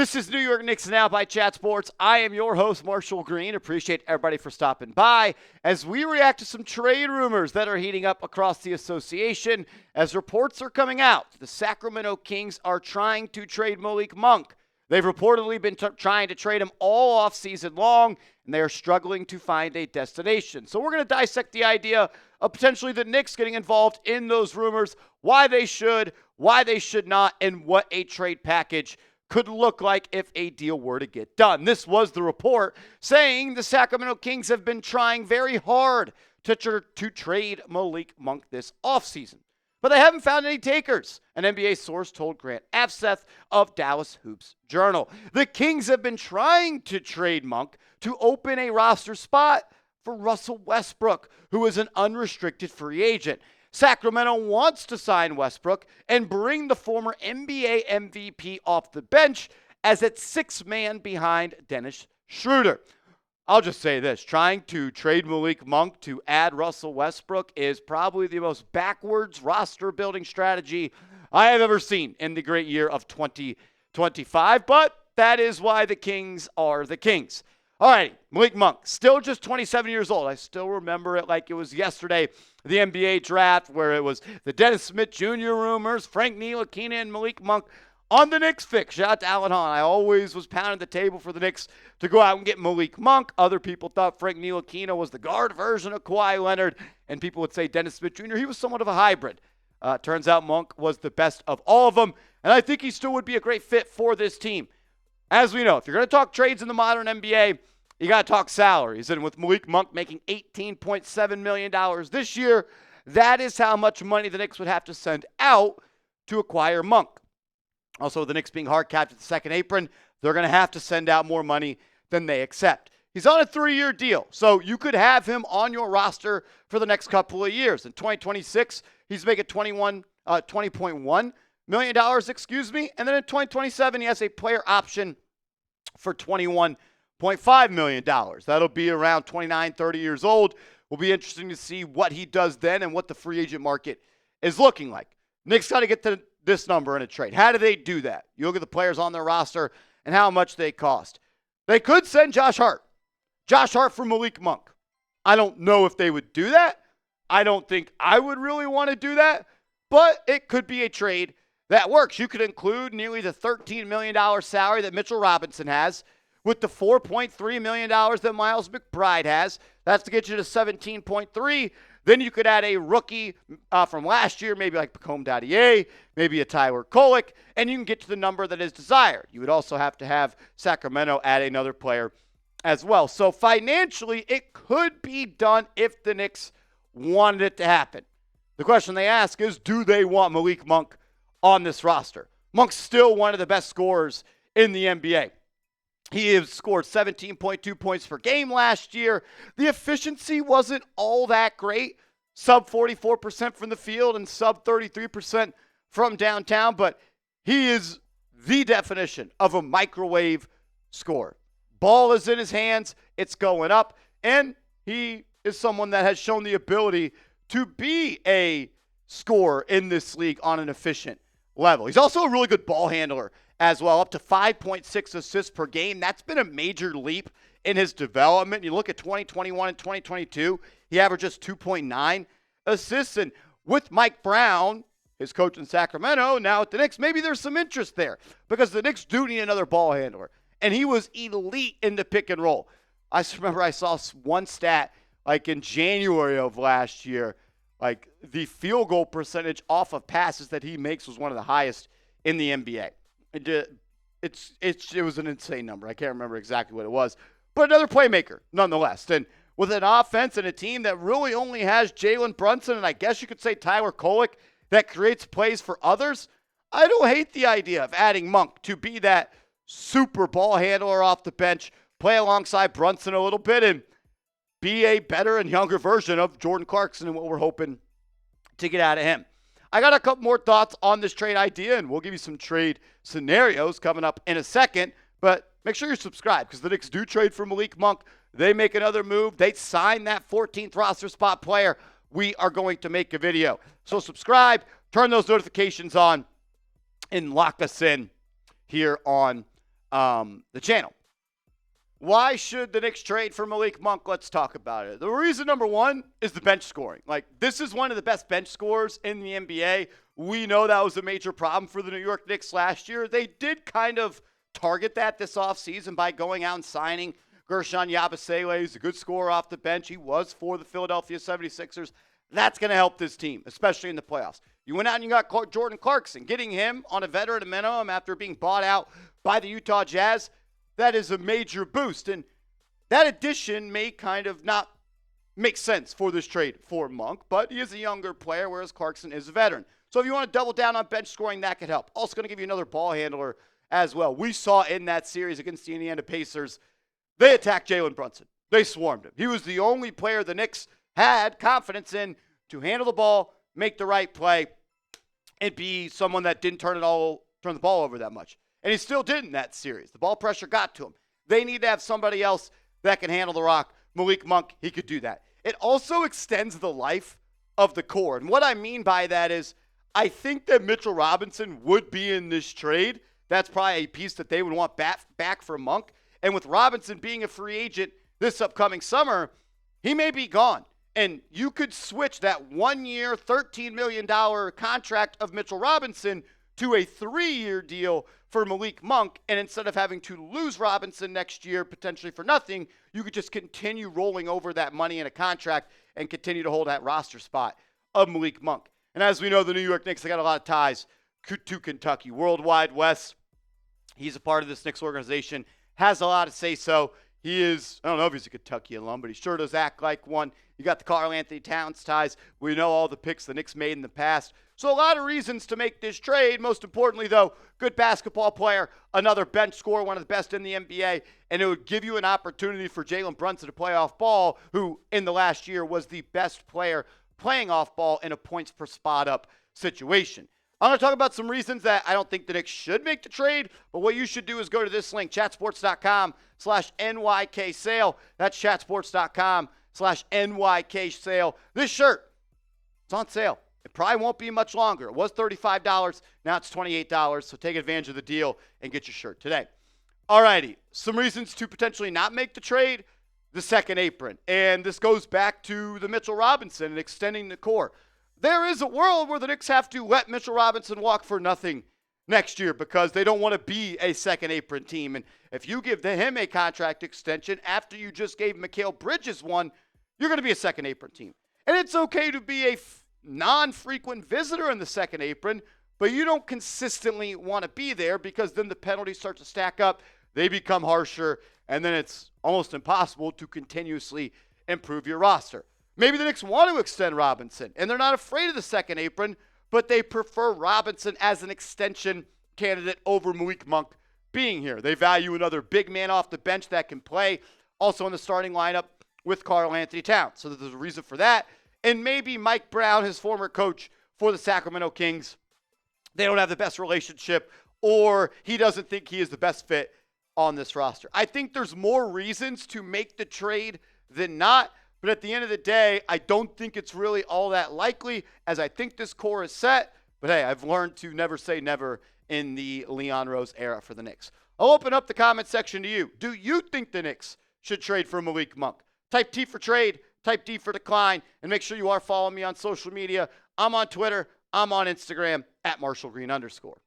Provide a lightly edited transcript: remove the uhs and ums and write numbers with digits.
This is New York Knicks Now by Chat Sports. I am your host, Marshall Green. Appreciate everybody for stopping by as we react to some trade rumors that are heating up across the association. As reports are coming out, the Sacramento Kings are trying to trade Malik Monk. They've reportedly been trying to trade him all off season long, and they are struggling to find a destination. So we're going to dissect the idea of potentially the Knicks getting involved in those rumors, why they should not, and what a trade package could look like if a deal were to get done. This was the report saying the Sacramento Kings have been trying very hard to trade Malik Monk this offseason, but they haven't found any takers, an NBA source told Grant Afseth of Dallas Hoops Journal. The Kings have been trying to trade Monk to open a roster spot for Russell Westbrook, who is an unrestricted free agent. Sacramento wants to sign Westbrook and bring the former NBA MVP off the bench as its sixth man behind Dennis Schroeder. I'll just say this, trying to trade Malik Monk to add Russell Westbrook is probably the most backwards roster building strategy I have ever seen in the great year of 2025, but that is why the Kings are the Kings. All right, Malik Monk, still just 27 years old. I still remember it like it was yesterday, the NBA draft, where it was the Dennis Smith Jr. rumors, Frank Ntilikina, and Malik Monk on the Knicks fix. Shout out to Alan Hahn. I always was pounding the table for the Knicks to go out and get Malik Monk. Other people thought Frank Ntilikina was the guard version of Kawhi Leonard, and people would say Dennis Smith Jr., he was somewhat of a hybrid. Turns out Monk was the best of all of them, and I think he still would be a great fit for this team. As we know, if you're going to talk trades in the modern NBA, you got to talk salaries. And with Malik Monk making $18.7 million this year, that is how much money the Knicks would have to send out to acquire Monk. Also, the Knicks being hard capped at the second apron, they're going to have to send out more money than they accept. He's on a 3-year deal, so you could have him on your roster for the next couple of years. In 2026, he's making $20.1 million, and then in 2027, he has a player option for $21.5 million. That'll be around 29, 30 years old. Will be interesting to see what he does then and what the free agent market is looking like. Knicks got to get to this number in a trade. How do they do that? You look at the players on their roster and how much they cost. They could send Josh Hart for Malik Monk. I don't know if they would do that. I don't think I would really want to do that, but it could be a trade that works. You could include nearly the $13 million salary that Mitchell Robinson has with the $4.3 million that Miles McBride has. That's to get you to 17.3. Then you could add a rookie from last year, maybe like Pacome Dadier, maybe a Tyler Kolek, and you can get to the number that is desired. You would also have to have Sacramento add another player as well. So financially, it could be done if the Knicks wanted it to happen. The question they ask is, do they want Malik Monk on this roster? Monk's still one of the best scorers in the NBA. He has scored 17.2 points per game last year. The efficiency wasn't all that great. Sub 44% from the field and sub 33% from downtown, but he is the definition of a microwave scorer. Ball is in his hands, it's going up, and he is someone that has shown the ability to be a scorer in this league on an efficient level. He's also a really good ball handler as well, up to 5.6 assists per game. That's been a major leap in his development. You look at 2021 and 2022, he averages 2.9 assists. And with Mike Brown, his coach in Sacramento, now at the Knicks, maybe there's some interest there because the Knicks do need another ball handler. And he was elite in the pick and roll. I remember I saw one stat like in January of last year, like the field goal percentage off of passes that he makes was one of the highest in the NBA. It was an insane number. I can't remember exactly what it was. But another playmaker, nonetheless. And with an offense and a team that really only has Jalen Brunson and I guess you could say Tyler Kolek that creates plays for others, I don't hate the idea of adding Monk to be that super ball handler off the bench, play alongside Brunson a little bit, and be a better and younger version of Jordan Clarkson and what we're hoping to get out of him. I got a couple more thoughts on this trade idea, and we'll give you some trade scenarios coming up in a second. But make sure you're subscribed because the Knicks do trade for Malik Monk. They make another move. They sign that 14th roster spot player. We are going to make a video. So subscribe, turn those notifications on, and lock us in here on the channel. Why should the Knicks trade for Malik Monk? Let's talk about it. The reason number one is the bench scoring. Like, this is one of the best bench scorers in the NBA. We know that was a major problem for the New York Knicks last year. They did kind of target that this offseason by going out and signing Gershon Yabusele. He's a good scorer off the bench. He was for the Philadelphia 76ers. That's going to help this team, especially in the playoffs. You went out and you got Jordan Clarkson. Getting him on a veteran minimum after being bought out by the Utah Jazz, that is a major boost. And that addition may kind of not make sense for this trade for Monk, but he is a younger player, whereas Clarkson is a veteran. So if you want to double down on bench scoring, that could help. Also going to give you another ball handler as well. We saw in that series against the Indiana Pacers, they attacked Jalen Brunson. They swarmed him. He was the only player the Knicks had confidence in to handle the ball, make the right play, and be someone that didn't turn the ball over that much. And he still did in that series. The ball pressure got to him. They need to have somebody else that can handle the rock. Malik Monk, he could do that. It also extends the life of the core. And what I mean by that is I think that Mitchell Robinson would be in this trade. That's probably a piece that they would want back for Monk. And with Robinson being a free agent this upcoming summer, he may be gone. And you could switch that 1 year, $13 million contract of Mitchell Robinson to a 3-year deal for Malik Monk, and instead of having to lose Robinson next year potentially for nothing, you could just continue rolling over that money in a contract and continue to hold that roster spot of Malik Monk. And as we know, the New York Knicks, they got a lot of ties to Kentucky. Worldwide Wes, he's a part of this Knicks organization, has a lot to say so. He is, I don't know if he's a Kentucky alum, but he sure does act like one. You got the Karl Anthony Towns ties. We know all the picks the Knicks made in the past. So a lot of reasons to make this trade. Most importantly, though, good basketball player, another bench scorer, one of the best in the NBA, and it would give you an opportunity for Jalen Brunson to play off ball, who in the last year was the best player playing off ball in a points per spot up situation. I'm going to talk about some reasons that I don't think the Knicks should make the trade, but what you should do is go to this link, chatsports.com/NYK sale. That's chatsports.com/NYK sale. This shirt, it's on sale. It probably won't be much longer. It was $35. Now it's $28. So take advantage of the deal and get your shirt today. All righty. Some reasons to potentially not make the trade. The second apron. And this goes back to the Mitchell Robinson and extending the core. There is a world where the Knicks have to let Mitchell Robinson walk for nothing next year because they don't want to be a second apron team. And if you give him a contract extension after you just gave Mikal Bridges one, you're going to be a second apron team. And it's okay to be a non-frequent visitor in the second apron, but you don't consistently want to be there because then the penalties start to stack up. They become harsher, and then it's almost impossible to continuously improve your roster. Maybe the Knicks want to extend Robinson, and they're not afraid of the second apron, but they prefer Robinson as an extension candidate over Malik Monk being here. They value another big man off the bench that can play, also in the starting lineup with Karl Anthony Towns. So there's a reason for that. And maybe Mike Brown, his former coach for the Sacramento Kings, they don't have the best relationship, or he doesn't think he is the best fit on this roster. I think there's more reasons to make the trade than not. But at the end of the day, I don't think it's really all that likely, as I think this core is set. But hey, I've learned to never say never in the Leon Rose era for the Knicks. I'll open up the comment section to you. Do you think the Knicks should trade for Malik Monk? Type T for trade, type D for decline, and make sure you are following me on social media. I'm on Twitter. I'm on Instagram @MarshallGreen_.